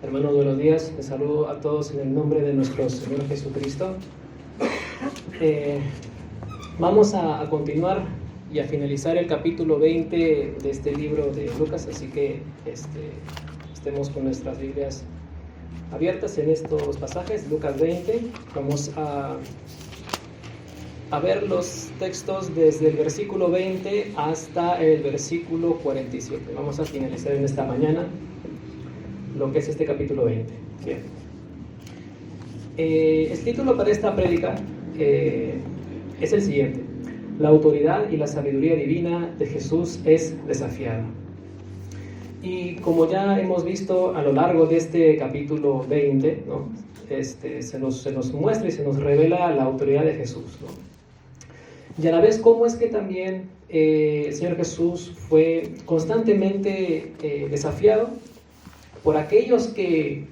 Hermanos, buenos días. Les saludo a todos en el nombre de nuestro Señor Jesucristo. Vamos a continuar y a finalizar el capítulo 20 de este libro de Lucas, así que estemos con nuestras Biblias abiertas en estos pasajes. Lucas 20, vamos a ver los textos desde el versículo 20 hasta el versículo 47. Vamos a finalizar en esta mañana lo que es este capítulo 20. Bien. El título para esta prédica es el siguiente: la autoridad y la sabiduría divina de Jesús es desafiada. Y como ya hemos visto a lo largo de este capítulo 20, ¿no? se nos muestra y se nos revela la autoridad de Jesús, ¿no? Y a la vez cómo es que también el Señor Jesús fue constantemente desafiado por aquellos que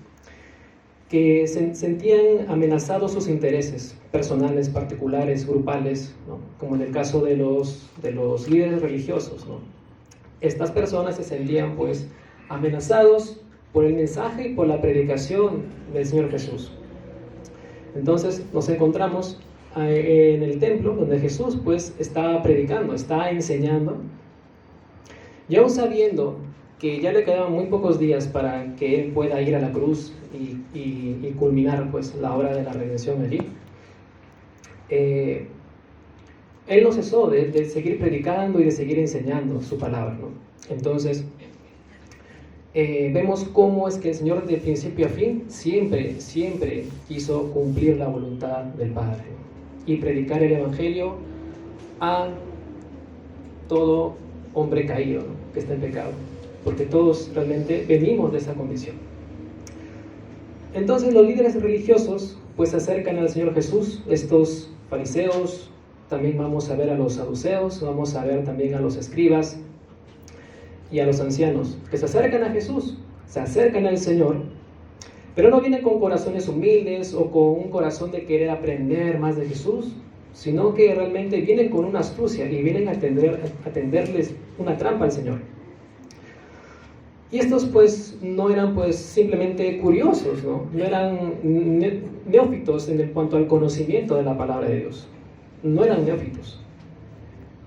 sentían amenazados sus intereses personales, particulares, grupales, ¿no? Como en el caso de los líderes religiosos, ¿no? Estas personas se sentían pues amenazados por el mensaje y por la predicación del Señor Jesús. Entonces nos encontramos en el templo donde Jesús pues está predicando, está enseñando, y aún sabiendo que ya le quedaban muy pocos días para que Él pueda ir a la cruz y culminar pues la obra de la redención allí. Él no cesó de seguir predicando y de seguir enseñando su palabra, ¿no? Entonces, vemos cómo es que el Señor de principio a fin siempre quiso cumplir la voluntad del Padre, ¿no? Y predicar el Evangelio a todo hombre caído, ¿no? Que está en pecado, porque todos realmente venimos de esa condición. Entonces los líderes religiosos pues se acercan al Señor Jesús, estos fariseos, también vamos a ver a los saduceos, vamos a ver también a los escribas y a los ancianos, que se acercan a Jesús, se acercan al Señor, pero no vienen con corazones humildes o con un corazón de querer aprender más de Jesús, sino que realmente vienen con una astucia y vienen a tenderles una trampa al Señor. Y estos pues no eran pues simplemente curiosos, ¿no? No eran neófitos en cuanto al conocimiento de la palabra de Dios. No eran neófitos,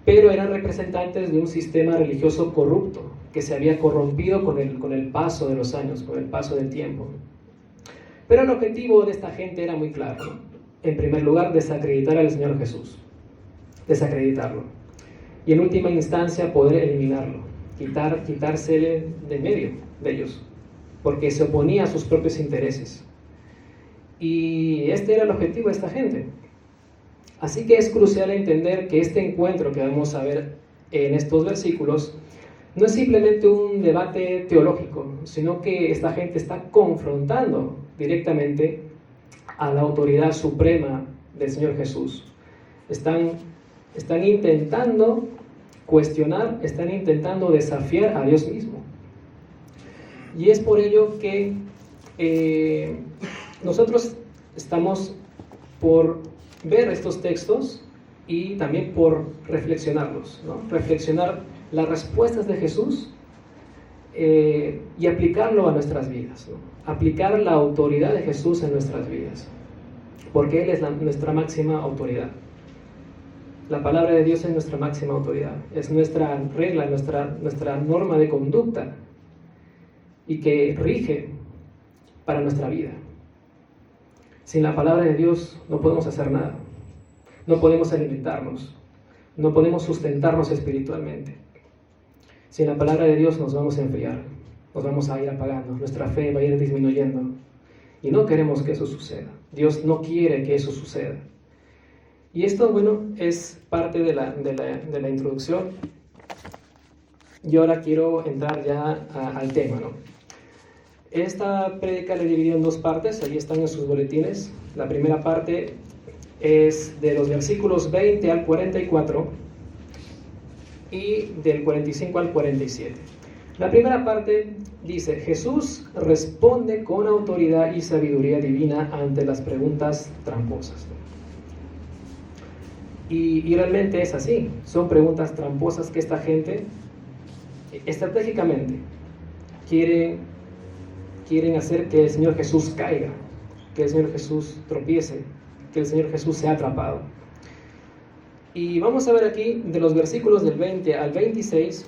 pero eran representantes de un sistema religioso corrupto que se había corrompido con el paso de los años, con el paso del tiempo. Pero el objetivo de esta gente era muy claro, ¿no? En primer lugar, desacreditar al Señor Jesús, desacreditarlo, y en última instancia poder eliminarlo, quitársele de medio de ellos, porque se oponía a sus propios intereses. Y este era el objetivo de esta gente. Así que es crucial entender que este encuentro que vamos a ver en estos versículos no es simplemente un debate teológico, sino que esta gente está confrontando directamente a la autoridad suprema del Señor Jesús. Están intentando cuestionar, están intentando desafiar a Dios mismo. Y es por ello que nosotros estamos por ver estos textos y también por reflexionarlos, ¿no? Reflexionar las respuestas de Jesús y aplicarlo a nuestras vidas, ¿no? Aplicar la autoridad de Jesús en nuestras vidas, porque Él es nuestra máxima autoridad. La palabra de Dios es nuestra máxima autoridad, es nuestra regla, nuestra norma de conducta y que rige para nuestra vida. Sin la palabra de Dios no podemos hacer nada, no podemos alimentarnos, no podemos sustentarnos espiritualmente. Sin la palabra de Dios nos vamos a enfriar, nos vamos a ir apagando, nuestra fe va a ir disminuyendo y no queremos que eso suceda. Dios no quiere que eso suceda. Y esto, bueno, es parte de la introducción. Yo ahora quiero entrar ya al tema, ¿no? Esta prédica la he dividido en dos partes, ahí están en sus boletines. La primera parte es de los versículos 20 al 44 y del 45 al 47. La primera parte dice: Jesús responde con autoridad y sabiduría divina ante las preguntas tramposas. Y realmente es así, son preguntas tramposas que esta gente estratégicamente quiere quieren hacer que el Señor Jesús caiga, que el Señor Jesús tropiece, que el Señor Jesús sea atrapado. Y vamos a ver aquí, de los versículos del 20 al 26,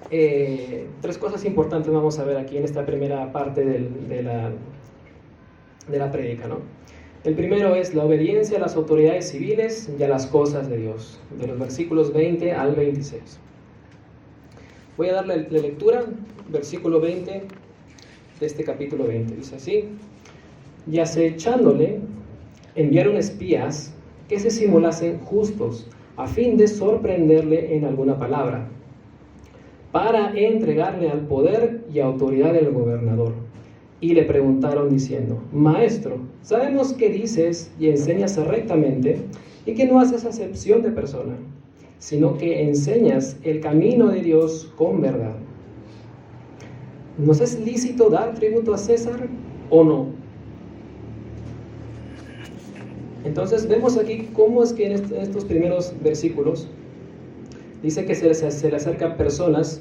tres cosas importantes vamos a ver aquí en esta primera parte de la prédica, ¿no? El primero es la obediencia a las autoridades civiles y a las cosas de Dios, de los versículos 20 al 26. Voy a darle la lectura, versículo 20 de este capítulo 20. Dice así: y acechándole, enviaron espías que se simulasen justos, a fin de sorprenderle en alguna palabra, para entregarle al poder y autoridad del gobernador. Y le preguntaron diciendo: Maestro, sabemos que dices y enseñas rectamente, y que no haces acepción de persona, sino que enseñas el camino de Dios con verdad. ¿Nos es lícito dar tributo a César o no? Entonces vemos aquí cómo es que en estos primeros versículos dice que se le acercan personas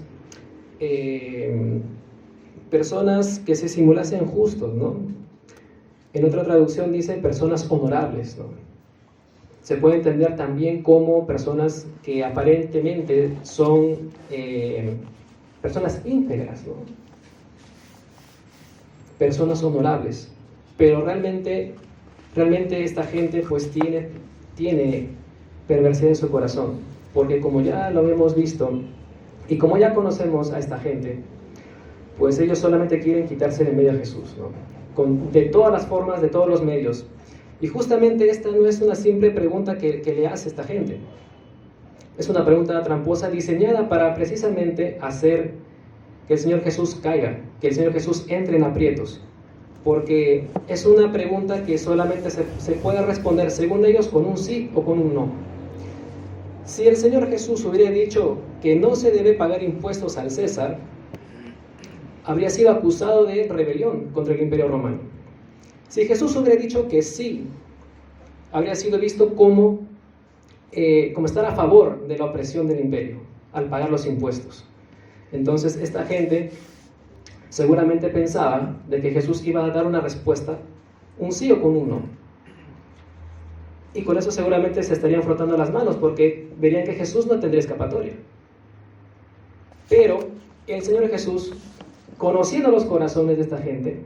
que se simulasen justos, ¿no? En otra traducción dice personas honorables, ¿no? Se puede entender también como personas que aparentemente son personas íntegras, ¿no? Personas honorables, pero realmente esta gente pues tiene perversidad en su corazón, porque como ya lo hemos visto y como ya conocemos a esta gente, pues ellos solamente quieren quitarse de en medio a Jesús, ¿no? De todas las formas, de todos los medios. Y justamente esta no es una simple pregunta que le hace esta gente. Es una pregunta tramposa diseñada para precisamente hacer que el Señor Jesús caiga, que el Señor Jesús entre en aprietos. Porque es una pregunta que solamente se puede responder, según ellos, con un sí o con un no. Si el Señor Jesús hubiera dicho que no se debe pagar impuestos al César, habría sido acusado de rebelión contra el Imperio Romano. Si Jesús hubiera dicho que sí, habría sido visto como estar a favor de la opresión del imperio al pagar los impuestos. Entonces esta gente seguramente pensaba de que Jesús iba a dar una respuesta, un sí o con un no. Y con eso seguramente se estarían frotando las manos, porque verían que Jesús no tendría escapatoria. Pero el Señor Jesús, conociendo los corazones de esta gente,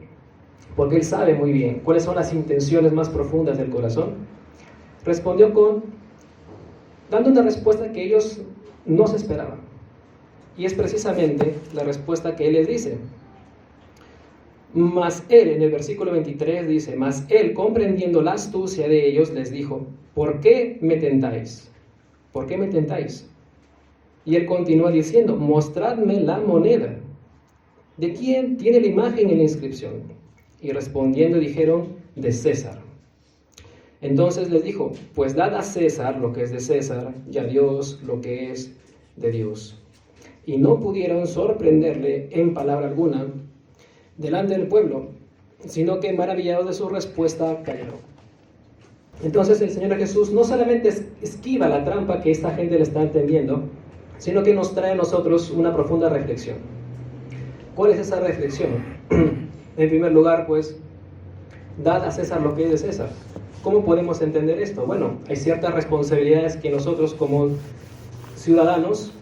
porque Él sabe muy bien cuáles son las intenciones más profundas del corazón, respondió dando una respuesta que ellos no se esperaban. Y es precisamente la respuesta que Él les dice. Mas Él, en el versículo 23 dice: mas Él, comprendiendo la astucia de ellos, les dijo: ¿por qué me tentáis? ¿Por qué me tentáis? Y Él continúa diciendo: mostradme la moneda. ¿De quién tiene la imagen y la inscripción? Y respondiendo dijeron: de César. Entonces les dijo: pues dad a César lo que es de César, y a Dios lo que es de Dios. Y no pudieron sorprenderle en palabra alguna delante del pueblo, sino que maravillados de su respuesta callaron. Entonces el Señor Jesús no solamente esquiva la trampa que esta gente le está tendiendo, sino que nos trae a nosotros una profunda reflexión. ¿Cuál es esa reflexión? En primer lugar, pues, dad a César lo que es de César. ¿Cómo podemos entender esto? Bueno, hay ciertas responsabilidades que nosotros como ciudadanos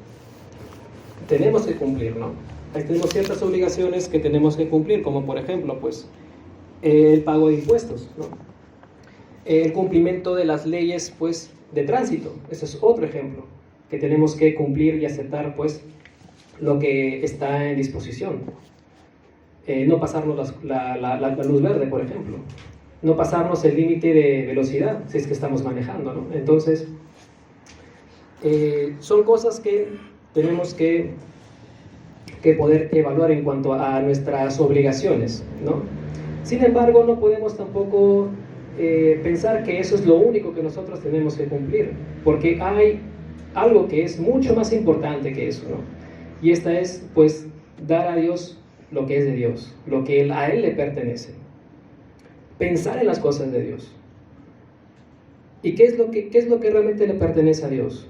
tenemos que cumplir, ¿no? Tenemos ciertas obligaciones que tenemos que cumplir, como por ejemplo, pues, el pago de impuestos, ¿no? El cumplimiento de las leyes, pues, de tránsito. Ese es otro ejemplo, que tenemos que cumplir y aceptar, pues, lo que está en disposición. No pasarnos la luz verde, por ejemplo. No pasarnos el límite de velocidad, si es que estamos manejando, ¿no? Entonces, son cosas que tenemos que poder evaluar en cuanto a nuestras obligaciones, ¿no? Sin embargo, no podemos tampoco pensar que eso es lo único que nosotros tenemos que cumplir, porque hay algo que es mucho más importante que eso, ¿no? Y esta es, pues, dar a Dios lo que es de Dios, lo que a Él le pertenece. Pensar en las cosas de Dios. ¿Y qué es lo que realmente le pertenece a Dios?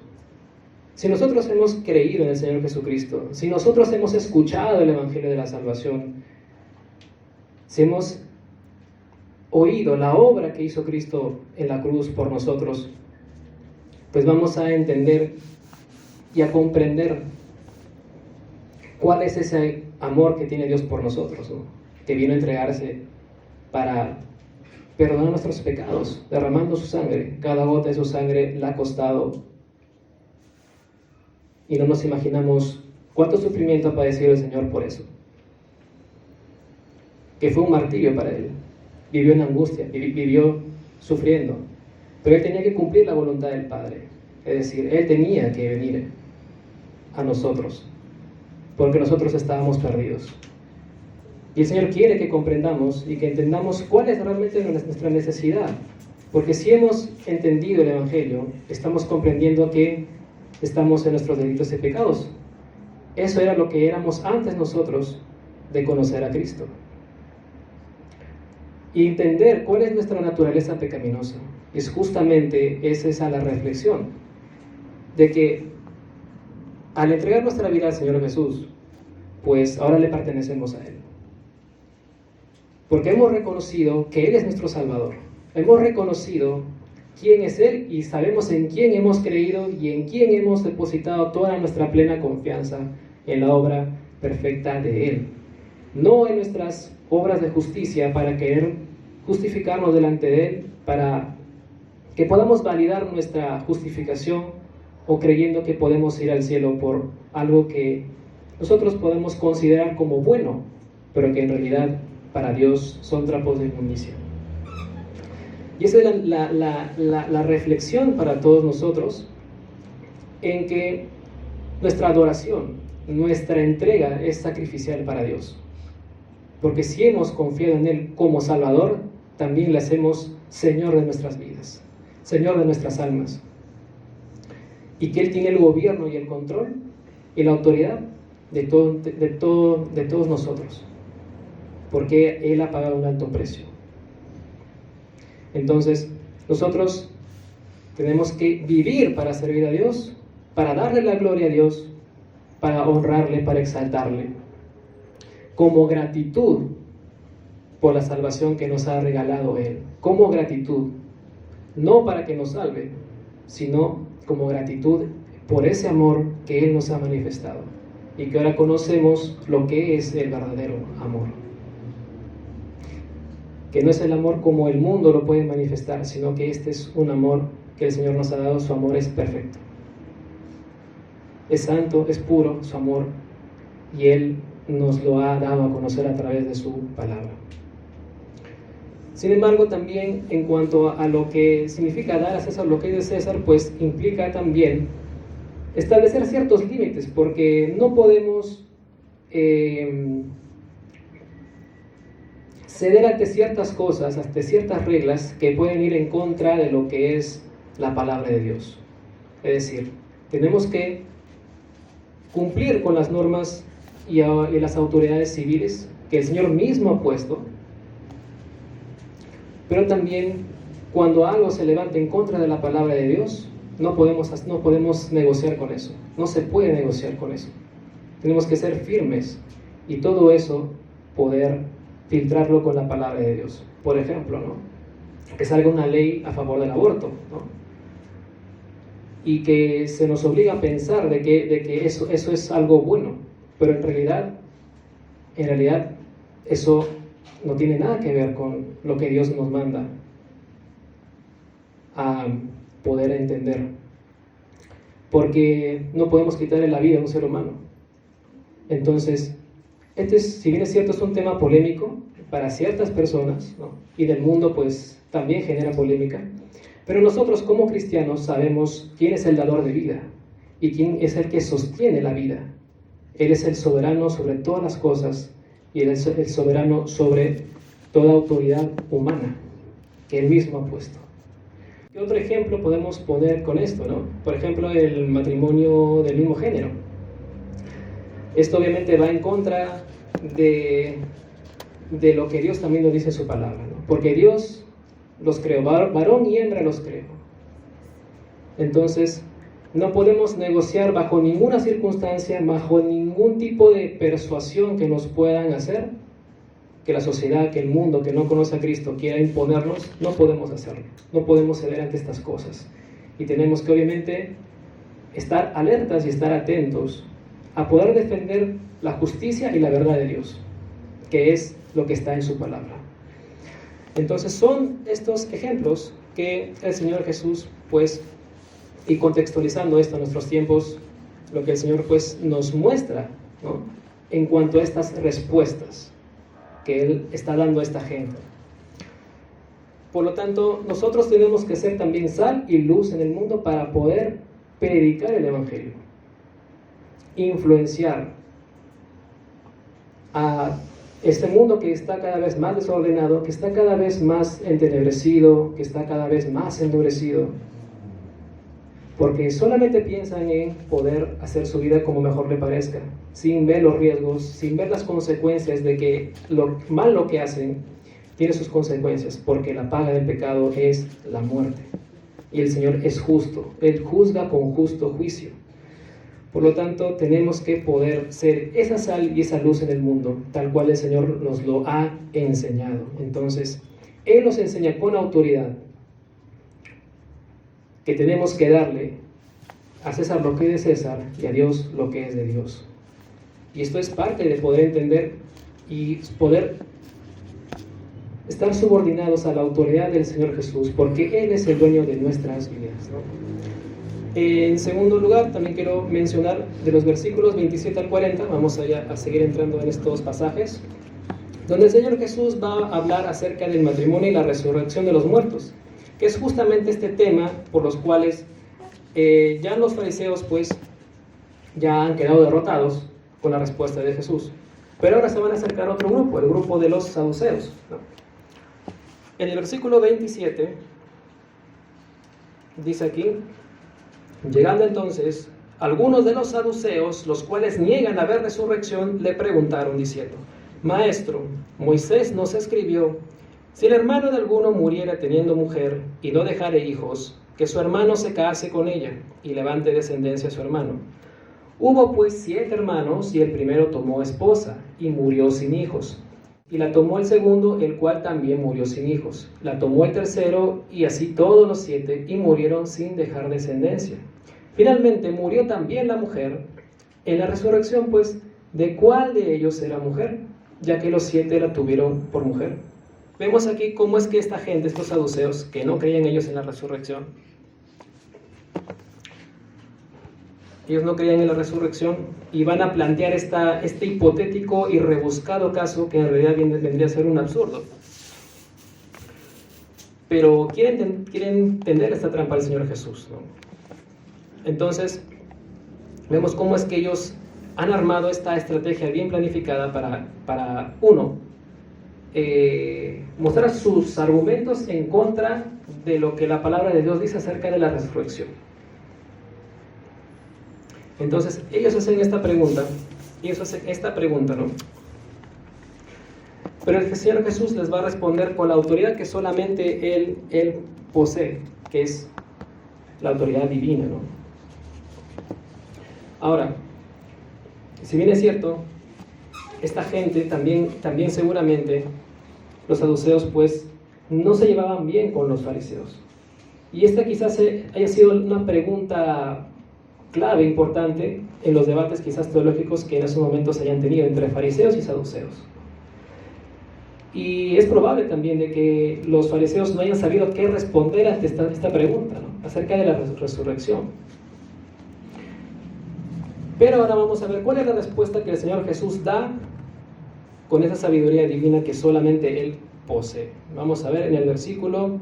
Si nosotros hemos creído en el Señor Jesucristo, si nosotros hemos escuchado el Evangelio de la Salvación, si hemos oído la obra que hizo Cristo en la cruz por nosotros, pues vamos a entender y a comprender cuál es ese amor que tiene Dios por nosotros, ¿no? Que vino a entregarse para perdonar nuestros pecados, derramando su sangre. Cada gota de su sangre le ha costado. Y no nos imaginamos cuánto sufrimiento ha padecido el Señor por eso. Que fue un martirio para Él. Vivió en angustia, vivió sufriendo. Pero Él tenía que cumplir la voluntad del Padre. Es decir, Él tenía que venir a nosotros, porque nosotros estábamos perdidos. Y el Señor quiere que comprendamos y que entendamos cuál es realmente nuestra necesidad. Porque si hemos entendido el Evangelio, estamos comprendiendo que estamos en nuestros delitos y pecados. Eso era lo que éramos antes nosotros de conocer a Cristo. Y entender cuál es nuestra naturaleza pecaminosa. Es justamente esa la reflexión. De que al entregar nuestra vida al Señor Jesús, pues ahora le pertenecemos a Él. Porque hemos reconocido que Él es nuestro Salvador. Hemos reconocido quién es Él y sabemos en quién hemos creído y en quién hemos depositado toda nuestra plena confianza en la obra perfecta de Él. No en nuestras obras de justicia para querer justificarnos delante de Él, para que podamos validar nuestra justificación o creyendo que podemos ir al cielo por algo que nosotros podemos considerar como bueno, pero que en realidad para Dios son trapos de inmundicia. Y esa es la reflexión para todos nosotros, en que nuestra adoración, nuestra entrega es sacrificial para Dios. Porque si hemos confiado en Él como Salvador, también le hacemos Señor de nuestras vidas, Señor de nuestras almas. Y que Él tiene el gobierno y el control y la autoridad de todos nosotros. Porque Él ha pagado un alto precio. Entonces, nosotros tenemos que vivir para servir a Dios, para darle la gloria a Dios, para honrarle, para exaltarle, como gratitud por la salvación que nos ha regalado Él, como gratitud, no para que nos salve, sino como gratitud por ese amor que Él nos ha manifestado, y que ahora conocemos lo que es el verdadero amor. Que no es el amor como el mundo lo puede manifestar, sino que este es un amor que el Señor nos ha dado. Su amor es perfecto, es santo, es puro su amor, y Él nos lo ha dado a conocer a través de su palabra. Sin embargo, también en cuanto a lo que significa dar a César lo que es de César, pues implica también establecer ciertos límites, porque no podemos ceder ante ciertas cosas, ante ciertas reglas que pueden ir en contra de lo que es la palabra de Dios. Es decir, tenemos que cumplir con las normas y las autoridades civiles que el Señor mismo ha puesto, pero también cuando algo se levanta en contra de la palabra de Dios, no podemos negociar con eso, no se puede negociar con eso. Tenemos que ser firmes y todo eso poder filtrarlo con la palabra de Dios. Por ejemplo, ¿no? Que salga una ley a favor del aborto, ¿no? Y que se nos obliga a pensar de que eso es algo bueno, pero en realidad eso no tiene nada que ver con lo que Dios nos manda a poder entender, porque no podemos quitarle la vida a un ser humano. Entonces, si bien es cierto, es un tema polémico para ciertas personas, ¿no? Y del mundo pues también genera polémica, pero nosotros como cristianos sabemos quién es el dador de vida y quién es el que sostiene la vida. Él es el soberano sobre todas las cosas y Él es el soberano sobre toda autoridad humana que Él mismo ha puesto. ¿Qué otro ejemplo podemos poner con esto, no? Por ejemplo, el matrimonio del mismo género. Esto obviamente va en contra de lo que Dios también nos dice en su palabra, ¿no? Porque Dios los creó, varón y hembra los creó. Entonces, no podemos negociar bajo ninguna circunstancia, bajo ningún tipo de persuasión que nos puedan hacer, que la sociedad, que el mundo que no conoce a Cristo quiera imponernos, no podemos hacerlo, no podemos ceder ante estas cosas. Y tenemos que obviamente estar alertas y estar atentos a poder defender la justicia y la verdad de Dios, que es lo que está en su palabra. Entonces son estos ejemplos que el Señor Jesús, pues, y contextualizando esto a nuestros tiempos, lo que el Señor pues nos muestra, ¿no?, en cuanto a estas respuestas que Él está dando a esta gente. Por lo tanto, nosotros tenemos que ser también sal y luz en el mundo para poder predicar el Evangelio, influenciar a este mundo que está cada vez más desordenado, que está cada vez más entenebrecido, que está cada vez más endurecido, porque solamente piensan en poder hacer su vida como mejor le parezca, sin ver los riesgos, sin ver las consecuencias de que lo malo que hacen tiene sus consecuencias, porque la paga del pecado es la muerte. Y el Señor es justo, Él juzga con justo juicio. Por lo tanto, tenemos que poder ser esa sal y esa luz en el mundo, tal cual el Señor nos lo ha enseñado. Entonces, Él nos enseña con autoridad que tenemos que darle a César lo que es de César y a Dios lo que es de Dios. Y esto es parte de poder entender y poder estar subordinados a la autoridad del Señor Jesús, porque Él es el dueño de nuestras vidas, ¿no? En segundo lugar, también quiero mencionar de los versículos 27 al 40, vamos a seguir entrando en estos pasajes, donde el Señor Jesús va a hablar acerca del matrimonio y la resurrección de los muertos, que es justamente este tema por los cuales ya los fariseos pues ya han quedado derrotados con la respuesta de Jesús. Pero ahora se van a acercar a otro grupo, el grupo de los saduceos, ¿no? En el versículo 27 dice aquí: llegando entonces algunos de los saduceos, los cuales niegan haber resurrección, le preguntaron diciendo: Maestro, Moisés nos escribió, si el hermano de alguno muriera teniendo mujer y no dejare hijos, que su hermano se case con ella y levante descendencia a su hermano. Hubo pues 7 hermanos, y el primero tomó esposa y murió sin hijos. Y la tomó el segundo, el cual también murió sin hijos. La tomó el tercero, y así todos los 7, y murieron sin dejar descendencia. Finalmente murió también la mujer. En la resurrección, pues, ¿de cuál de ellos era mujer? Ya que los 7 la tuvieron por mujer. Vemos aquí cómo es que esta gente, estos saduceos, que no creían ellos en la resurrección, ellos no creían en la resurrección y van a plantear este hipotético y rebuscado caso que en realidad vendría a ser un absurdo. Pero quieren tender esta trampa al Señor Jesús, ¿no? Entonces, vemos cómo es que ellos han armado esta estrategia bien planificada para uno, mostrar sus argumentos en contra de lo que la palabra de Dios dice acerca de la resurrección. Entonces, ellos hacen esta pregunta, ¿no? Pero el Señor Jesús les va a responder con la autoridad que solamente Él posee, que es la autoridad divina, ¿no? Ahora, si bien es cierto, esta gente también seguramente, los saduceos, pues, no se llevaban bien con los fariseos. Y esta quizás haya sido una pregunta clave, importante, en los debates quizás teológicos que en esos momentos se hayan tenido entre fariseos y saduceos. Y es probable también de que los fariseos no hayan sabido qué responder ante esta pregunta, ¿no?, acerca de la resurrección. Pero ahora vamos a ver cuál es la respuesta que el Señor Jesús da con esa sabiduría divina que solamente Él posee. Vamos a ver en el versículo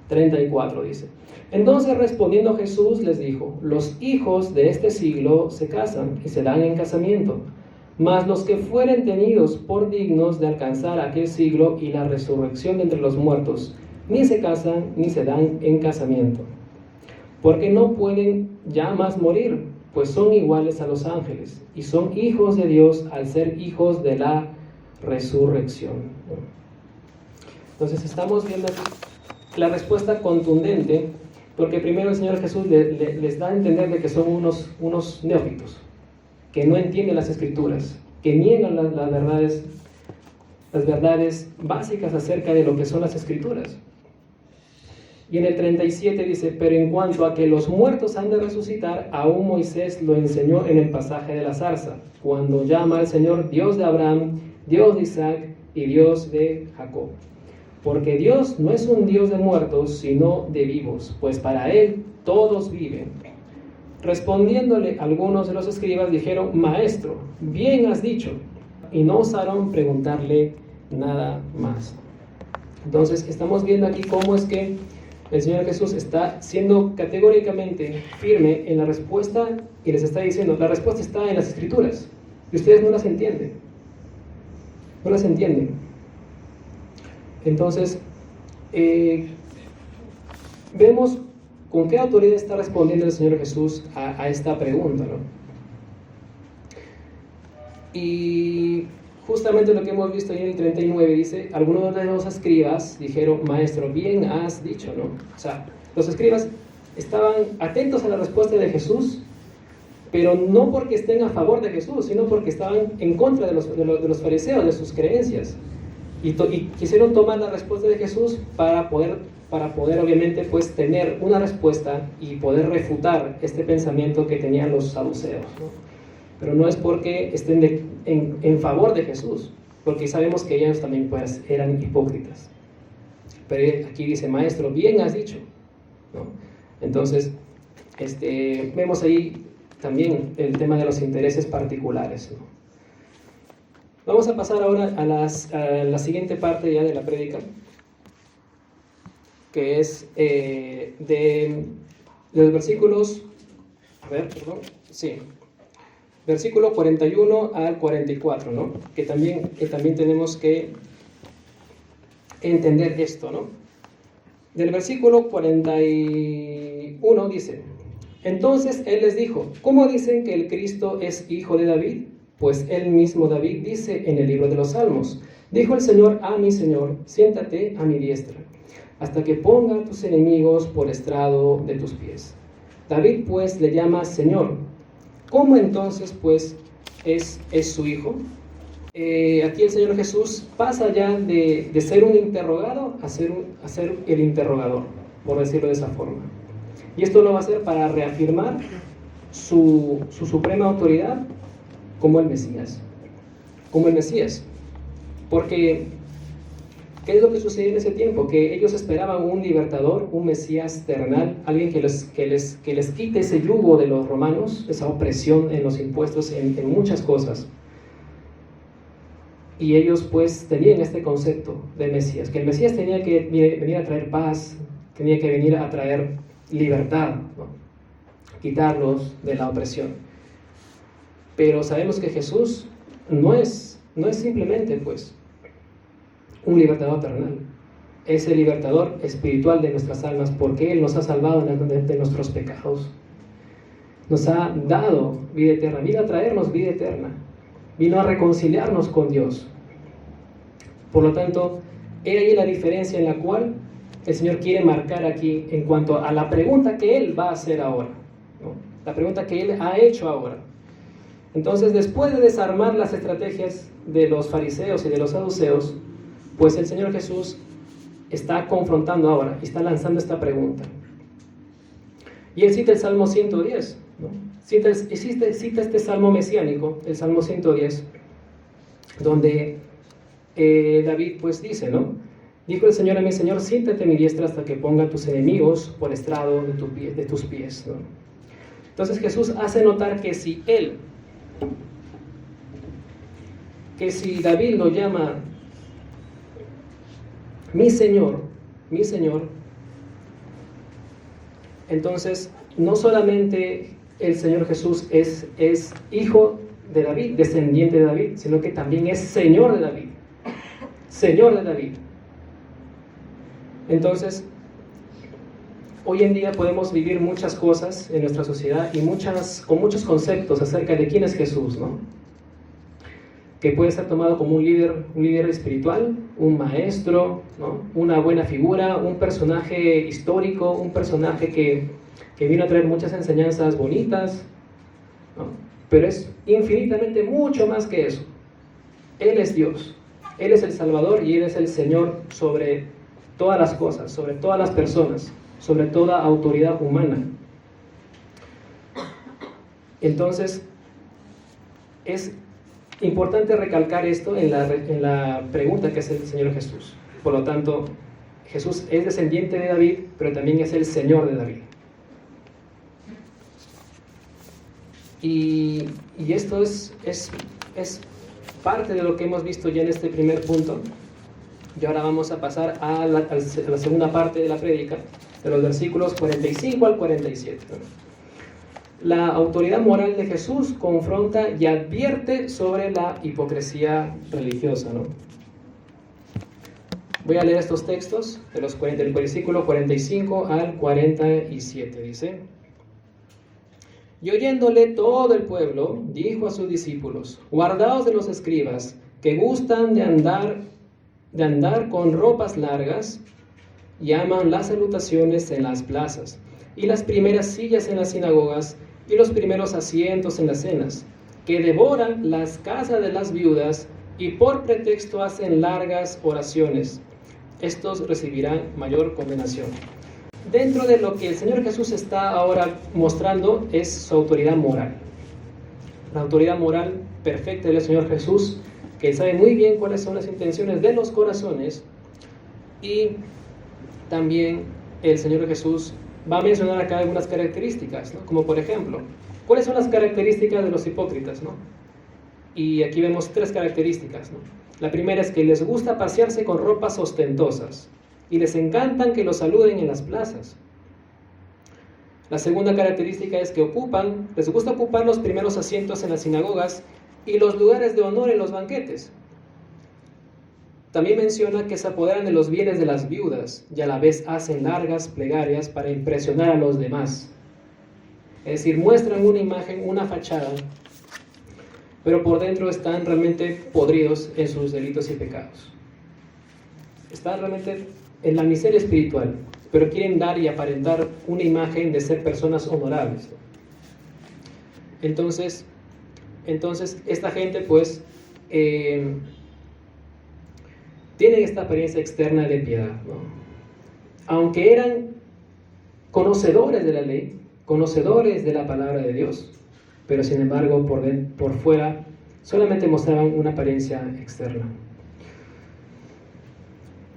34, dice: Entonces respondiendo Jesús les dijo: los hijos de este siglo se casan y se dan en casamiento, mas los que fueren tenidos por dignos de alcanzar aquel siglo y la resurrección de entre los muertos, ni se casan ni se dan en casamiento, porque no pueden ya más morir, pues son iguales a los ángeles, y son hijos de Dios al ser hijos de la resurrección. Entonces estamos viendo la respuesta contundente, porque primero el Señor Jesús les da a entender de que son unos neófitos, que no entienden las Escrituras, que niegan las verdades las verdades básicas acerca de lo que son las Escrituras. Y en el 37 dice, pero en cuanto a que los muertos han de resucitar, aún Moisés lo enseñó en el pasaje de la zarza, cuando llama al Señor Dios de Abraham, Dios de Isaac y Dios de Jacob. Porque Dios no es un Dios de muertos, sino de vivos, pues para Él todos viven. Respondiéndole algunos de los escribas dijeron, Maestro, bien has dicho, y no osaron preguntarle nada más. Entonces estamos viendo aquí cómo es que el Señor Jesús está siendo categóricamente firme en la respuesta y les está diciendo, la respuesta está en las Escrituras y ustedes no las entienden. No las entienden. Entonces, vemos con qué autoridad está respondiendo el Señor Jesús a esta pregunta, ¿no? Y justamente lo que hemos visto ahí en el 39 dice, algunos de los escribas dijeron, Maestro, bien has dicho, ¿no? O sea, los escribas estaban atentos a la respuesta de Jesús, pero no porque estén a favor de Jesús, sino porque estaban en contra de los fariseos, de sus creencias. Y quisieron tomar la respuesta de Jesús para poder obviamente pues tener una respuesta y poder refutar este pensamiento que tenían los saduceos, ¿no? Pero no es porque estén en favor de Jesús, porque sabemos que ellos también pues eran hipócritas. Pero aquí dice, Maestro, bien has dicho, ¿no? Entonces, vemos ahí también el tema de los intereses particulares, ¿no? Vamos a pasar ahora a la siguiente parte ya de la prédica, que es de los versículos, versículo 41 al 44, ¿no? Que también tenemos que entender esto, ¿no? Del versículo 41 dice, entonces él les dijo, ¿cómo dicen que el Cristo es hijo de David? Pues él mismo David dice en el libro de los Salmos, dijo el Señor a mi Señor, siéntate a mi diestra, hasta que ponga a tus enemigos por estrado de tus pies. David pues le llama Señor. ¿Cómo entonces pues es su hijo? Aquí el Señor Jesús pasa ya de ser un interrogado a ser el interrogador, por decirlo de esa forma. Y esto lo va a hacer para reafirmar su suprema autoridad como el Mesías. Porque, ¿qué es lo que sucedió en ese tiempo? Que ellos esperaban un libertador, un Mesías terrenal, alguien que les quite ese yugo de los romanos, esa opresión en los impuestos, en muchas cosas. Y ellos pues tenían este concepto de Mesías, que el Mesías tenía que venir a traer paz, tenía que venir a traer libertad, ¿no? Quitarlos de la opresión. Pero sabemos que Jesús no es simplemente pues un libertador terrenal, es el libertador espiritual de nuestras almas, porque Él nos ha salvado de nuestros pecados, nos ha dado vida eterna, vino a traernos vida eterna, vino a reconciliarnos con Dios. Por lo tanto, he ahí la diferencia en la cual el Señor quiere marcar aquí en cuanto a la pregunta que Él va a hacer ahora, ¿no? La pregunta que Él ha hecho ahora. Entonces, después de desarmar las estrategias de los fariseos y de los saduceos, pues el Señor Jesús está confrontando ahora, está lanzando esta pregunta. Y Él cita el Salmo 110, ¿no? Cita este salmo mesiánico, el Salmo 110, donde David pues dice, ¿no? Dijo el Señor a mi Señor, siéntate a mi diestra hasta que ponga a tus enemigos por estrado de tus pies, ¿no? Entonces Jesús hace notar que si David lo llama mi Señor, entonces no solamente el Señor Jesús es hijo de David, descendiente de David, sino que también es Señor de David. Entonces, hoy en día podemos vivir muchas cosas en nuestra sociedad y con muchos conceptos acerca de quién es Jesús, ¿no? Que puede ser tomado como un líder espiritual, un maestro, ¿no? Una buena figura, un personaje histórico, un personaje que vino a traer muchas enseñanzas bonitas, ¿no? Pero es infinitamente mucho más que eso. Él es Dios. Él es el Salvador y Él es el Señor sobre todas las cosas, sobre todas las personas, sobre toda autoridad humana. Entonces, es importante recalcar esto en la pregunta que hace el Señor Jesús. Por lo tanto, Jesús es descendiente de David, pero también es el Señor de David. Y esto es parte de lo que hemos visto ya en este primer punto. Y ahora vamos a pasar a la segunda parte de la prédica, de los versículos 45 al 47. La autoridad moral de Jesús confronta y advierte sobre la hipocresía religiosa, ¿no? Voy a leer estos textos del versículo 45 al 47. Dice: Y oyéndole todo el pueblo, dijo a sus discípulos: Guardaos de los escribas, que gustan de andar con ropas largas, y aman las salutaciones en las plazas, y las primeras sillas en las sinagogas, y los primeros asientos en las cenas, que devoran las casas de las viudas, y por pretexto hacen largas oraciones. Estos recibirán mayor condenación. Dentro de lo que el Señor Jesús está ahora mostrando es su autoridad moral. La autoridad moral perfecta del Señor Jesús, que sabe muy bien cuáles son las intenciones de los corazones. Y también el Señor Jesús va a mencionar acá algunas características, ¿no? Como por ejemplo, ¿cuáles son las características de los hipócritas, ¿no? Y aquí vemos 3 características, ¿no? La primera es que les gusta pasearse con ropas ostentosas y les encantan que los saluden en las plazas. La segunda característica es que les gusta ocupar los primeros asientos en las sinagogas y los lugares de honor en los banquetes. También menciona que se apoderan de los bienes de las viudas y a la vez hacen largas plegarias para impresionar a los demás. Es decir, muestran una imagen, una fachada, pero por dentro están realmente podridos en sus delitos y pecados. Están realmente en la miseria espiritual, pero quieren dar y aparentar una imagen de ser personas honorables. Entonces esta gente pues tienen esta apariencia externa de piedad, ¿no? Aunque eran conocedores de la ley, conocedores de la palabra de Dios, pero sin embargo por fuera solamente mostraban una apariencia externa.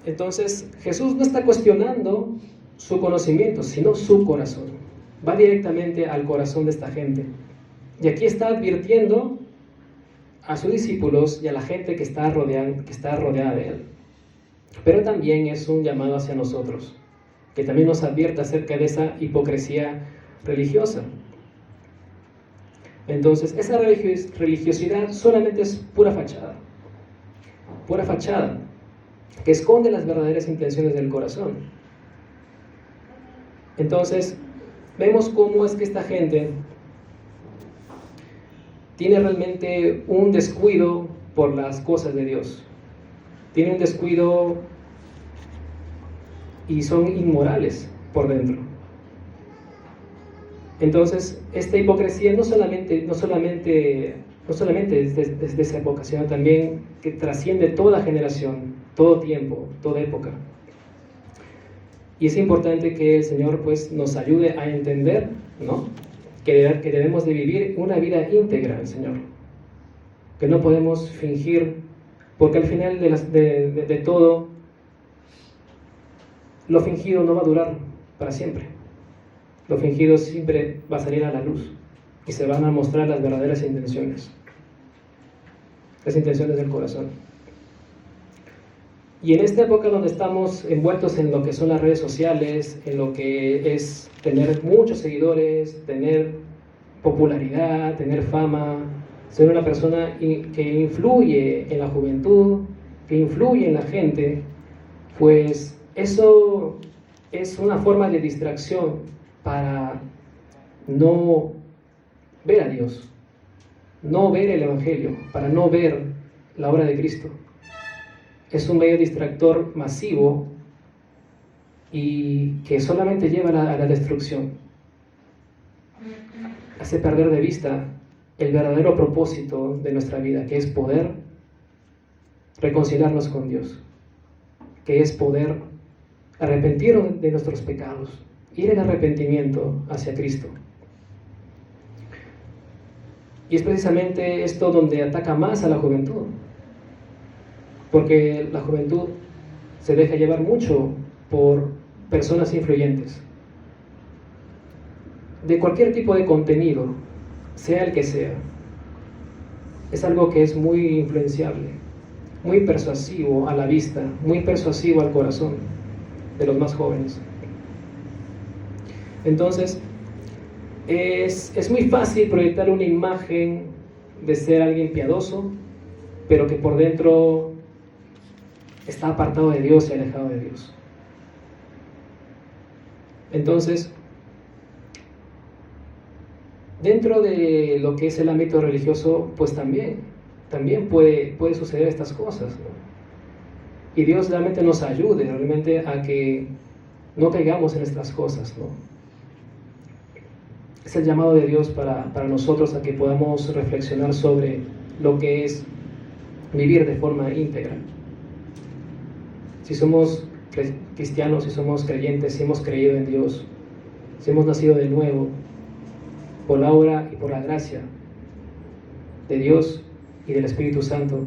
Entonces Jesús no está cuestionando su conocimiento, sino su corazón. Va directamente al corazón de esta gente. Y aquí está advirtiendo a sus discípulos y a la gente que está rodeada de él. Pero también es un llamado hacia nosotros, que también nos advierta acerca de esa hipocresía religiosa. Entonces, esa religiosidad solamente es pura fachada, que esconde las verdaderas intenciones del corazón. Entonces, vemos cómo es que esta gente tiene realmente un descuido por las cosas de Dios. Tiene un descuido y son inmorales por dentro. Entonces, esta hipocresía no solamente es de esa época, sino también que trasciende toda generación, todo tiempo, toda época. Y es importante que el Señor pues nos ayude a entender, ¿no?, que debemos de vivir una vida íntegra al Señor, que no podemos fingir, porque al final de todo, lo fingido no va a durar para siempre. Lo fingido siempre va a salir a la luz y se van a mostrar las verdaderas intenciones, las intenciones del corazón. Y en esta época donde estamos envueltos en lo que son las redes sociales, en lo que es tener muchos seguidores, tener popularidad, tener fama, ser una persona que influye en la juventud, que influye en la gente, pues eso es una forma de distracción para no ver a Dios, no ver el Evangelio, para no ver la obra de Cristo. Es un medio distractor masivo y que solamente lleva a la destrucción. Hace perder de vista el verdadero propósito de nuestra vida, que es poder reconciliarnos con Dios, que es poder arrepentirnos de nuestros pecados, ir en arrepentimiento hacia Cristo. Y es precisamente esto donde ataca más a la juventud, porque la juventud se deja llevar mucho por personas influyentes, de cualquier tipo de contenido, sea el que sea. Es algo que es muy influenciable, muy persuasivo a la vista, muy persuasivo al corazón de los más jóvenes. Entonces, es muy fácil proyectar una imagen de ser alguien piadoso, pero que por dentro está apartado de Dios y alejado de Dios. Entonces, dentro de lo que es el ámbito religioso, pues también puede suceder estas cosas, ¿no? Y Dios realmente nos ayude realmente a que no caigamos en estas cosas, ¿no? Es el llamado de Dios para nosotros a que podamos reflexionar sobre lo que es vivir de forma íntegra. Si somos cristianos, si somos creyentes, si hemos creído en Dios, si hemos nacido de nuevo, por la obra y por la gracia de Dios y del Espíritu Santo,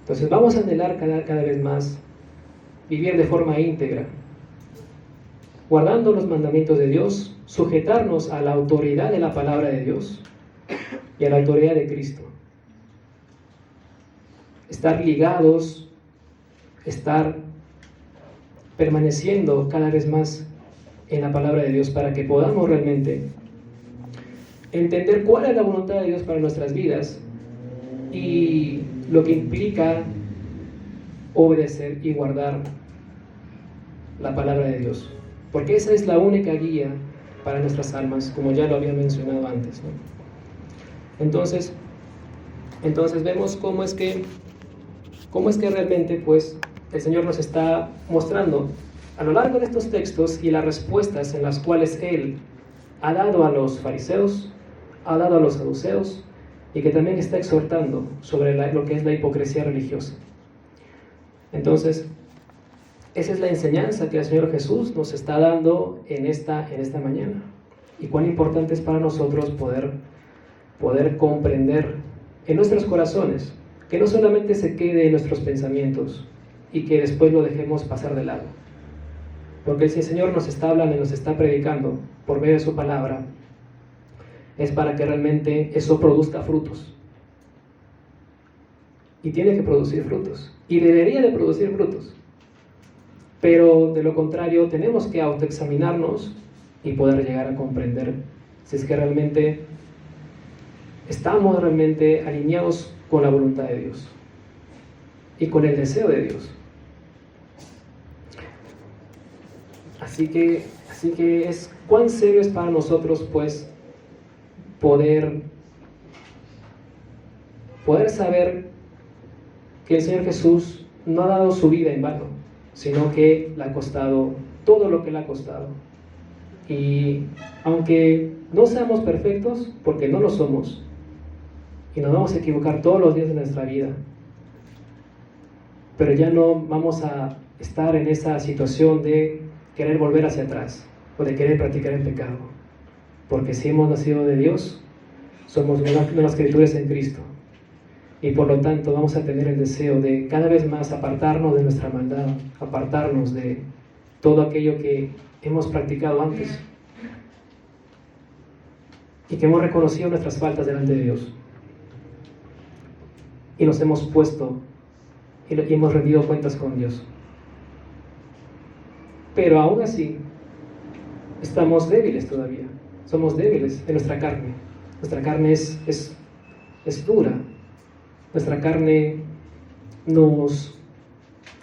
entonces vamos a anhelar cada vez más vivir de forma íntegra, guardando los mandamientos de Dios, sujetarnos a la autoridad de la palabra de Dios y a la autoridad de Cristo. Estar ligados, estar permaneciendo cada vez más en la palabra de Dios para que podamos realmente entender cuál es la voluntad de Dios para nuestras vidas y lo que implica obedecer y guardar la palabra de Dios, porque esa es la única guía para nuestras almas, como ya lo había mencionado antes, ¿no? Entonces vemos cómo es que realmente pues el Señor nos está mostrando a lo largo de estos textos y las respuestas en las cuales Él ha dado a los fariseos, ha dado a los saduceos, y que también está exhortando sobre lo que es la hipocresía religiosa. Entonces, esa es la enseñanza que el Señor Jesús nos está dando en esta mañana. Y cuán importante es para nosotros poder comprender en nuestros corazones, que no solamente se quede en nuestros pensamientos y que después lo dejemos pasar de lado. Porque si el Señor nos está hablando y nos está predicando por medio de su palabra, es para que realmente eso produzca frutos. Y tiene que producir frutos. Y debería de producir frutos. Pero de lo contrario, tenemos que autoexaminarnos y poder llegar a comprender si es que realmente estamos realmente alineados con la voluntad de Dios y con el deseo de Dios. Así que es cuán serio es para nosotros pues poder saber que el Señor Jesús no ha dado su vida en vano, sino que le ha costado todo lo que le ha costado. Y aunque no seamos perfectos, porque no lo somos, y nos vamos a equivocar todos los días de nuestra vida, pero ya no vamos a estar en esa situación de querer volver hacia atrás o de querer practicar el pecado, porque si hemos nacido de Dios, somos nuevas criaturas en Cristo, y por lo tanto vamos a tener el deseo de cada vez más apartarnos de nuestra maldad, apartarnos de todo aquello que hemos practicado antes y que hemos reconocido nuestras faltas delante de Dios y nos hemos puesto y hemos rendido cuentas con Dios. Pero aún así estamos débiles todavía, somos débiles en nuestra carne. Nuestra carne es dura. Nuestra carne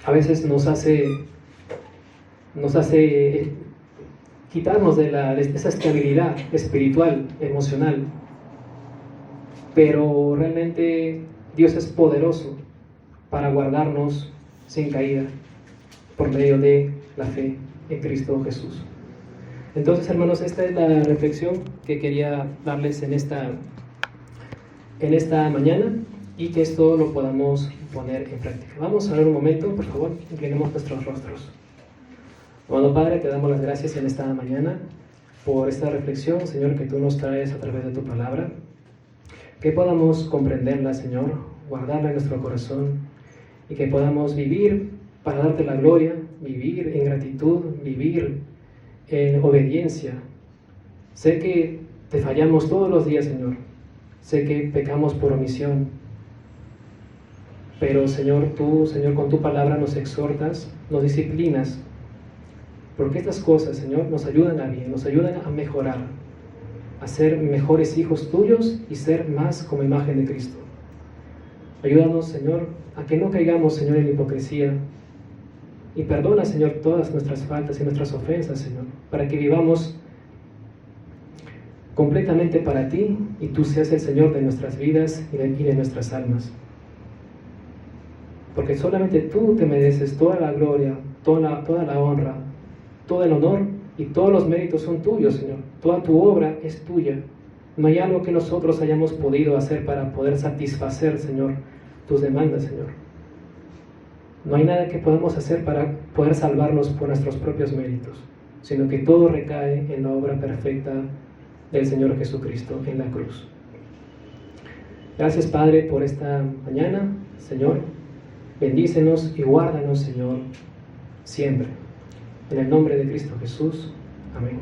a veces nos hace quitarnos de esa estabilidad espiritual, emocional. Pero realmente Dios es poderoso para guardarnos sin caída por medio de la fe en Cristo Jesús. Entonces, hermanos, esta es la reflexión que quería darles en esta mañana. y que esto lo podamos poner en práctica. Vamos a ver un momento, por favor, inclinemos nuestros rostros. Amado Padre, te damos las gracias en esta mañana por esta reflexión, Señor, que tú nos traes a través de tu palabra, que podamos comprenderla, Señor, guardarla en nuestro corazón y que podamos vivir para darte la gloria, vivir en gratitud, vivir en obediencia. Sé que te fallamos todos los días, Señor. Sé que pecamos por omisión. Pero, Señor, tú, Señor, con tu palabra nos exhortas, nos disciplinas. Porque estas cosas, Señor, nos ayudan a bien, nos ayudan a mejorar, a ser mejores hijos tuyos y ser más como imagen de Cristo. Ayúdanos, Señor, a que no caigamos, Señor, en hipocresía. Y perdona, Señor, todas nuestras faltas y nuestras ofensas, Señor, para que vivamos completamente para ti y tú seas el Señor de nuestras vidas y de nuestras almas. Porque solamente tú te mereces toda la gloria, toda la honra, todo el honor y todos los méritos son tuyos, Señor. Toda tu obra es tuya. No hay algo que nosotros hayamos podido hacer para poder satisfacer, Señor, tus demandas, Señor. No hay nada que podamos hacer para poder salvarnos por nuestros propios méritos, sino que todo recae en la obra perfecta del Señor Jesucristo en la cruz. Gracias, Padre, por esta mañana, Señor. Bendícenos y guárdanos, Señor, siempre. En el nombre de Cristo Jesús. Amén.